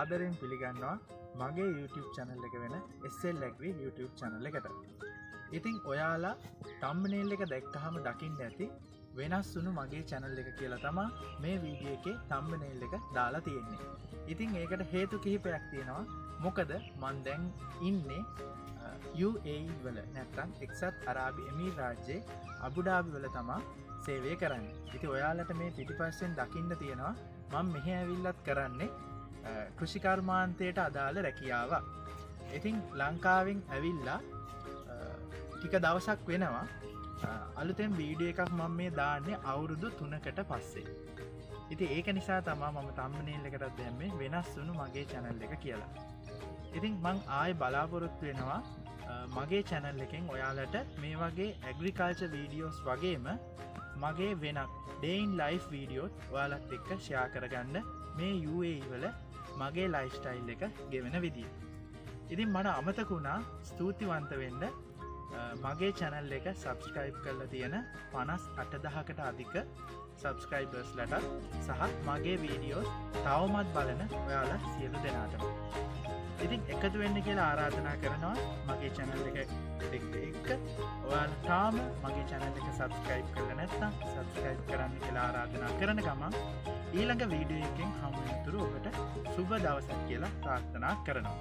ආදරයෙන් පිළිගන්නවා මගේ YouTube channel එක වෙන SL Agri YouTube channel එකට. ඉතින් ඔයාලා thumbnail එක දැක්කහම දකින්න ඇති වෙනස් වුණු මගේ channel එක කියලා තමයි මේ වීඩියෝ එකේ thumbnail එක දාලා තියෙන්නේ. ඉතින් ඒකට හේතු කිහිපයක් තියෙනවා. මොකද මම දැන් ඉන්නේ UAE වල නැත්නම් එක්සත් අරාබි එමිරාත් රාජ්‍යයේ අබුඩාබි වල තමයි සේවය කරන්නේ. ඉතින් ඔයාලට මේ පිටිපස්සෙන් දකින්න තියෙනවා මම මෙහි ඇවිල්ලත් කරන්නේ කෘෂි කර්මාන්තයට අදාළ රැකියාවක්. ඉතින් ලංකාවෙන් ඇවිල්ලා ටික දවසක් වෙනවා. අලුතෙන් වීඩියෝ එකක් මම මේ දාන්නේ අවුරුදු 3කට පස්සේ. ඉතින් ඒක නිසා තමයි මම thumbnail එකටත් දැම්මේ වෙනස් වුණු මගේ channel එක කියලා. ඉතින් මං ආයෙ බලාපොරොත්තු වෙනවා මගේ channel එකෙන් ඔයාලට මේ වගේ agriculture videos වගේම මගේ වෙනත් day in life videos ඔයාලත් එක්ක share කරගන්න මේ UAE වල මගේ lifestyle එක ගෙවන විදිය. ඉතින් මට අමතක වුණා ස්තුතිවන්ත වෙන්න මගේ channel එක subscribe කරලා තියෙන 58000කට අධික subscribers ලට සහ මගේ videos තවමත් බලන ඔයාලා සියලු දෙනාටම. ඉතින් එකතු වෙන්න කියලා ආරාධනා කරනවා මගේ channel එක ඔයාලා තාම මගේ channel එක subscribe කරලා නැත්නම් subscribe කරන්න කියලා ආරාධනා කරන ගමන් ඊළඟ වීඩියෝ එකෙන් හමු වෙනතුරු ඔබට සුබ දවසක් කියලා ප්‍රාර්ථනා කරනවා.